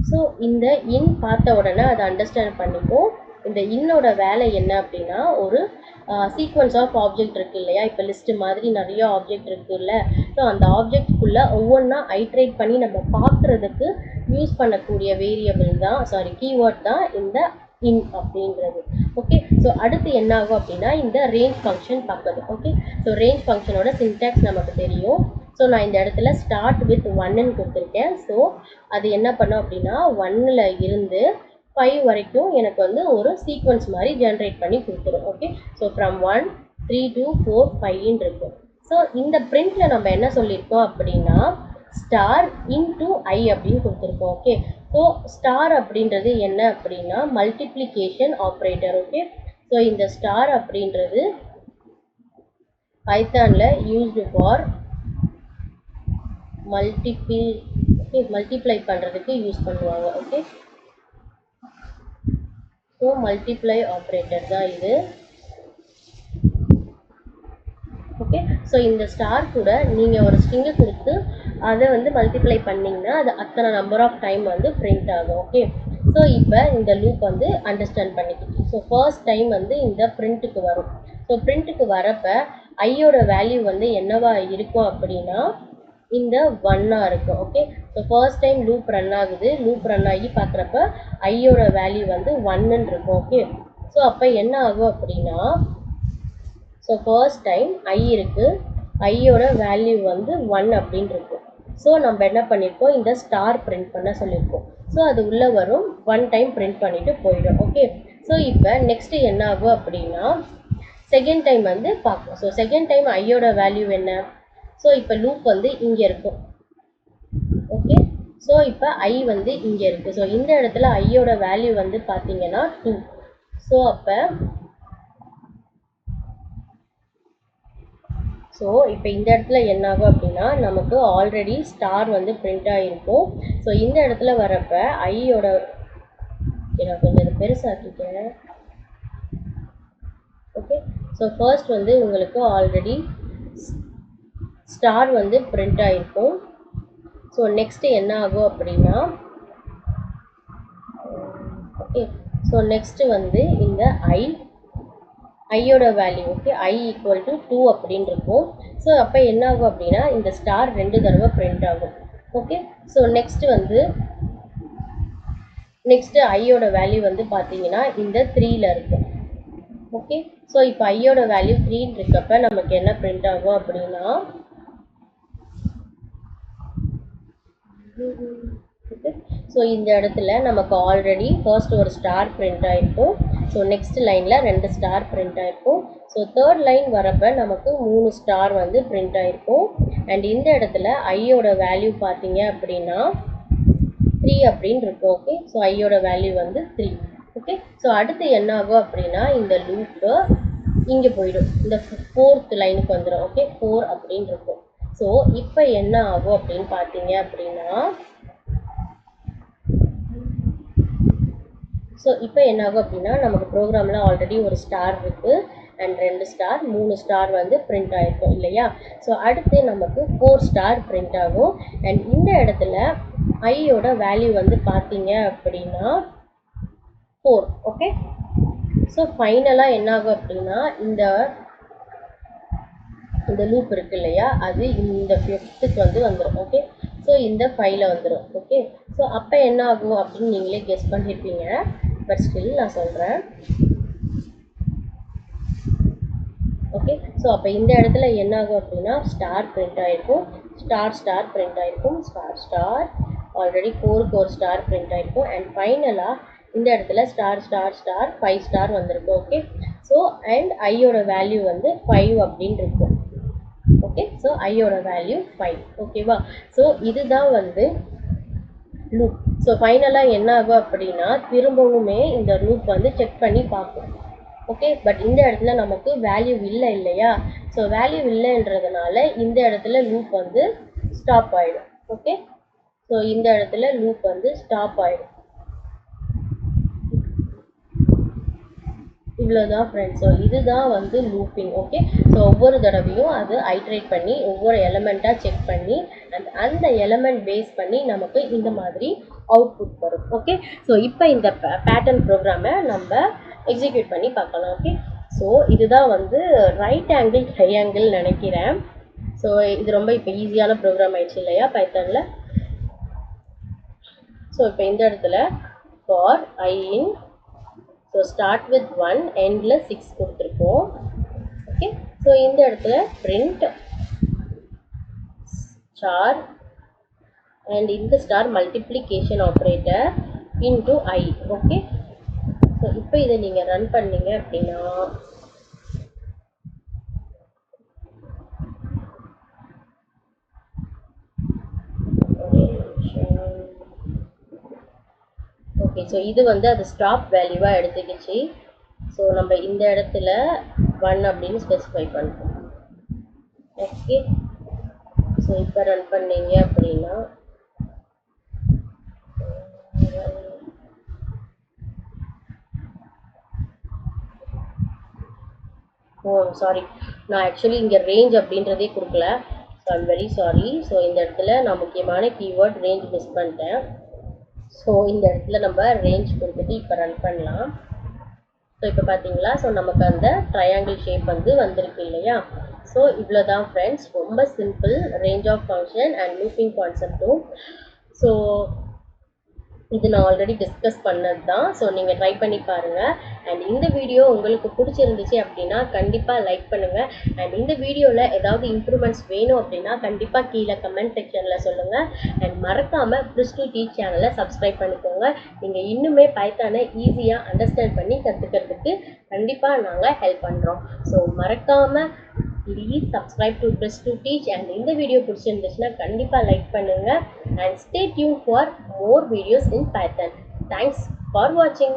ஸோ இந்த இன் பார்த்த உடனே அதை அண்டர்ஸ்டாண்ட் பண்ணிக்கும். இந்த இன்னோட வேலை என்ன அப்படின்னா ஒரு சீக்வன்ஸ் ஆஃப் ஆப்ஜெக்ட் இருக்கு இல்லையா? இப்போ லிஸ்ட்டு மாதிரி நிறைய ஆப்ஜெக்ட் இருக்குல்ல, ஸோ அந்த ஆப்ஜெக்ட்குள்ளே ஒவ்வொன்றா ஐட்ரேட் பண்ணி நம்ம பார்க்குறதுக்கு யூஸ் பண்ணக்கூடிய வேரியபிள் தான், சாரி கீவேர்ட் தான் இந்த இன் அப்படின்றது. ஓகே, ஸோ அடுத்து என்ன ஆகும் அப்படின்னா இந்த ரேஞ்ச் ஃபங்க்ஷன் பார்க்குது. ஓகே, ஸோ ரேஞ்ச் ஃபங்க்ஷனோட சின்டாக்ஸ் நமக்கு தெரியும். ஸோ நான் இந்த இடத்துல ஸ்டார்ட் வித் 1ன்னு கொடுத்துருக்கேன். ஸோ அது என்ன பண்ணும் அப்படின்னா 1ல் இருந்து 5 வரைக்கும் எனக்கு வந்து ஒரு சீக்வன்ஸ் மாதிரி ஜென்ரேட் பண்ணி கொடுத்துரும். ஓகே, ஸோ ஃப்ரம் 1, 3, 2, 4, 5ன்னு இருக்கும். ஸோ இந்த பிரிண்டில் நம்ம என்ன சொல்லியிருக்கோம் அப்படின்னா ஸ்டார் இன்டு ஐ அப்படின்னு கொடுத்துருக்கோம். ஓகே, ஸோ ஸ்டார் அப்படின்றது என்ன அப்படின்னா மல்டிப்ளிகேஷன் ஆப்ரேட்டர். ஓகே, ஸோ இந்த ஸ்டார் அப்படின்றது பைத்தானில் யூஸ்டு ஃபார் மல்டிப்ளை பண்ணுறதுக்கு யூஸ் பண்ணுவாங்க. ஓகே, ஸோ மல்டிப்ளை ஆப்ரேட்டர் தான் இது. ஓகே, ஸோ இந்த ஸ்டார் கூட நீங்கள் ஒரு ஸ்ட்ரிங்கை கொடுத்து அதை வந்து மல்டிப்ளை பண்ணிங்கன்னா அது அத்தனை நம்பர் ஆஃப் டைம் வந்து பிரிண்ட் ஆகும். ஓகே, ஸோ இப்போ இந்த லூப் வந்து அண்டர்ஸ்டாண்ட் பண்ணிக்கிட்டு ஸோ ஃபர்ஸ்ட் டைம் வந்து இந்த பிரிண்ட்டுக்கு வரும். ஸோ பிரிண்ட்டுக்கு வரப்போ ஐயோட வேல்யூ வந்து என்னவா இருக்கும் அப்படின்னா இந்த 1ஆக இருக்கும். Okay, so first time loop run ஆகுது, லூப் ரன் ஆகி பார்க்குறப்ப ஐயோட வேல்யூ வந்து 1ன்னு இருக்கும். ஓகே, ஸோ அப்போ என்ன ஆகும் அப்படின்னா ஸோ ஃபர்ஸ்ட் டைம் ஐ இருக்குது, ஐயோட வேல்யூ வந்து 1 அப்படின்னு இருக்கும். ஸோ நம்ம என்ன பண்ணியிருக்கோம் இந்த ஸ்டார் பிரிண்ட் பண்ண சொல்லியிருக்கோம். ஸோ அது உள்ளே வரும், 1 டைம் பிரிண்ட் பண்ணிவிட்டு போயிடும். ஓகே, ஸோ இப்போ நெக்ஸ்ட்டு என்ன ஆகும் அப்படின்னா செகண்ட் டைம் வந்து பார்ப்போம். ஸோ செகண்ட் டைம் ஐயோட வேல்யூ என்ன? ஸோ இப்போ லூப் வந்து இங்கே இருக்கும். ஓகே, ஸோ இப்போ ஐ வந்து இங்கே இருக்குது. ஸோ இந்த இடத்துல ஐயோட வேல்யூ வந்து பார்த்தீங்கன்னா 2. ஸோ அப்போ ஸோ இப்போ இந்த இடத்துல என்ன ஆகும் அப்படின்னா நமக்கு ஆல்ரெடி ஸ்டார் வந்து பிரிண்ட் ஆகிருக்கும். ஸோ இந்த இடத்துல வரப்ப ஐயோட நான் கொஞ்சம் இதை பெருசாக்கிட்டேன். ஓகே, ஸோ ஃபர்ஸ்ட் வந்து உங்களுக்கு ஆல்ரெடி ஸ்டார் வந்து பிரிண்ட் ஆகிருக்கும். ஸோ நெக்ஸ்ட்டு என்ன ஆகும் அப்படின்னா ஓகே, ஸோ நெக்ஸ்ட்டு வந்து இந்த ஐயோட value okay i equal to 2 அப்படின்னு இருக்கும். ஸோ அப்போ என்ன ஆகும் அப்படின்னா இந்த ஸ்டார் 2 தடவை பிரிண்ட் ஆகும். ஓகே, ஸோ நெக்ஸ்ட்டு ஐயோட வேல்யூ வந்து பார்த்தீங்கன்னா இந்த 3ல இருக்கும். ஓகே, ஸோ இப்போ ஐயோட வேல்யூ 3 இருக்கப்ப நமக்கு என்ன பிரிண்ட் ஆகும் அப்படின்னா ஸோ இந்த இடத்துல நமக்கு ஆல்ரெடி ஃபர்ஸ்ட் ஒரு ஸ்டார் பிரிண்ட் ஆகிருக்கும். ஸோ நெக்ஸ்ட் லைனில் 2 ஸ்டார் பிரிண்ட் ஆகிருக்கும். ஸோ தேர்ட் லைன் வரப்போ நமக்கு 3 ஸ்டார் வந்து பிரிண்ட் ஆகிருக்கும். அண்ட் இந்த இடத்துல ஐயோட வேல்யூ பார்த்தீங்க அப்படின்னா 3 அப்படின்னு இருக்கும். ஓகே, ஸோ ஐயோட வேல்யூ வந்து 3. ஓகே, ஸோ அடுத்து என்ன ஆகும் அப்படின்னா இந்த லூப்பு இங்கே போயிடும், இந்த 4th லைனுக்கு வந்துடும். ஓகே, 4 அப்படின்னு இருக்கும். ஸோ இப்போ என்ன ஆகும் அப்படின்னு பார்த்தீங்க அப்படின்னா இப்போ என்ன ஆகும் அப்படின்னா நமக்கு ப்ரோக்ராமில் ஆல்ரெடி ஒரு ஸ்டார் இருக்குது அண்ட் 2 ஸ்டார் 3 ஸ்டார் வந்து பிரிண்ட் ஆகிருக்கும் இல்லையா. ஸோ அடுத்து நமக்கு 4 ஸ்டார் பிரிண்ட் ஆகும். அண்ட் இந்த இடத்துல ஐயோட வேல்யூ வந்து பார்த்தீங்க அப்படின்னா 4. ஓகே, ஸோ ஃபைனலாக என்ன ஆகும் அப்படின்னா இந்த லூப் இருக்கு இல்லையா, அது இந்த 5th வந்து வந்துடும். ஓகே, ஸோ இந்த 5ல வந்துடும். ஓகே, ஸோ அப்போ என்ன ஆகும் அப்படின்னு நீங்களே கெஸ் பண்ணியிருப்பீங்க, பட் ஸ்டில் நான் சொல்கிறேன். ஓகே, ஸோ அப்போ இந்த இடத்துல என்ன ஆகும் அப்படின்னா ஸ்டார் பிரிண்ட் ஆகிருக்கும், ஸ்டார் பிரிண்ட் ஆகிருக்கும், ஸ்டார் ஆல்ரெடி 4க்கு ஒரு ஸ்டார் பிரிண்ட் ஆகிருக்கும். அண்ட் ஃபைனலாக இந்த இடத்துல ஸ்டார் 5 ஸ்டார் வந்திருக்கும். ஓகே, ஸோ அண்ட் ஐயோட வேல்யூ வந்து 5 அப்படின்னு இருக்கும். ஓகே, ஸோ ஐயோட வேல்யூ 5. ஓகேவா, ஸோ இதுதான் வந்து லூப். ஸோ ஃபைனலாக என்ன ஆகும் அப்படின்னா திரும்பவுமே இந்த லூப் வந்து செக் பண்ணி பார்க்கும். ஓகே, பட் இந்த இடத்துல நமக்கு வேல்யூ இல்லை இல்லையா. ஸோ வேல்யூ இல்லைன்றதுனால இந்த இடத்துல லூப் வந்து ஸ்டாப் ஆகிடும். ஓகே, ஸோ இந்த இடத்துல லூப் வந்து ஸ்டாப் ஆகிடும். இவ்வளோதான் ஃப்ரெண்ட்ஸ். ஸோ இதுதான் வந்து லூப்பிங். ஓகே, ஸோ ஒவ்வொரு தடவையும் அது ஐட்ரேட் பண்ணி ஒவ்வொரு எலமெண்ட்டாக செக் பண்ணி அந்த எலமெண்ட் பேஸ் பண்ணி நமக்கு இந்த மாதிரி அவுட்புட் வரும். ஓகே, ஸோ இப்போ இந்த பேட்டர்ன் ப்ரோக்ராமை நம்ம எக்ஸிக்யூட் பண்ணி பார்க்கலாம். ஓகே, ஸோ இதுதான் வந்து ரைட் ஆங்கிள் ட்ரையாங்கிள் நினைக்கிறேன். ஸோ இது ரொம்ப இப்போ ஈஸியான ப்ரோக்ராம் ஆயிடுச்சு இல்லையா பைத்தானில். ஸோ இப்போ இந்த இடத்துல for I in so start with 1 எண்டில் 6 கொடுத்துருக்கோம். ஓகே, ஸோ இந்த இடத்துல பிரிண்ட் ஸ்டார் அண்ட் இந்த ஸ்டார் மல்டிப்ளிகேஷன் ஆப்ரேட்டர் இன்டு ஐ. ஓகே, ஸோ இப்போ இதை நீங்கள் ரன் பண்ணீங்க அப்படின்னா ஓகே, ஸோ இது வந்து அது ஸ்டாப் வேல்யூவாக எடுத்துக்கிச்சு. ஸோ நம்ம இந்த இடத்துல 1 அப்படின்னு ஸ்பெசிஃபை பண்ணுறோம். ஓகே, ஸோ இப்போ ரன் பண்ணீங்க அப்படின்னா சாரி, நான் ஆக்சுவலி இங்கே ரேஞ்ச் அப்படின்றதே கொடுக்கல. So I'm very sorry. So இந்த இடத்துல நான் முக்கியமான கீவேர்ட் ரேஞ்ச் மிஸ் பண்ணிட்டேன். ஸோ இந்த இடத்துல நம்ம ரேஞ்ச் கொடுத்துட்டு இப்போ ரன் பண்ணலாம். ஸோ இப்போ பார்த்தீங்களா, ஸோ நமக்கு அந்த ட்ரையாங்கிள் ஷேப் வந்து வந்திருக்கு இல்லையா. ஸோ இவ்வளோ தான் ஃப்ரெண்ட்ஸ், ரொம்ப simple range of function and looping கான்செப்டும். ஸோ இது நான் ஆல்ரெடி டிஸ்கஸ் பண்ணது தான். ஸோ நீங்கள் ட்ரை பண்ணி பாருங்கள். அண்ட் இந்த வீடியோ உங்களுக்கு பிடிச்சிருந்துச்சு அப்படின்னா கண்டிப்பாக லைக் பண்ணுங்கள். அண்ட் இந்த வீடியோவில் ஏதாவது இம்ப்ரூவ்மெண்ட்ஸ் வேணும் அப்படின்னா கண்டிப்பாக கீழே கமெண்ட் செக்ஷனில் சொல்லுங்கள். அண்ட் மறக்காமல் ப்ரிஸ்2 டீச் சேனலை சப்ஸ்கிரைப் பண்ணிக்கோங்க. நீங்கள் இன்னுமே பைத்தானை ஈஸியாக அண்டர்ஸ்டாண்ட் பண்ணி கற்றுக்கிறதுக்கு கண்டிப்பாக நாங்கள் ஹெல்ப் பண்ணுறோம். ஸோ மறக்காமல் ப்ளீஸ் சப்ஸ்கிரைப் டு ப்ரிஸ்2 டீச். அண்ட் இந்த வீடியோ பிடிச்சிருந்துச்சுன்னா கண்டிப்பாக லைக் பண்ணுங்கள். And stay tuned for more videos in Python. Thanks for watching.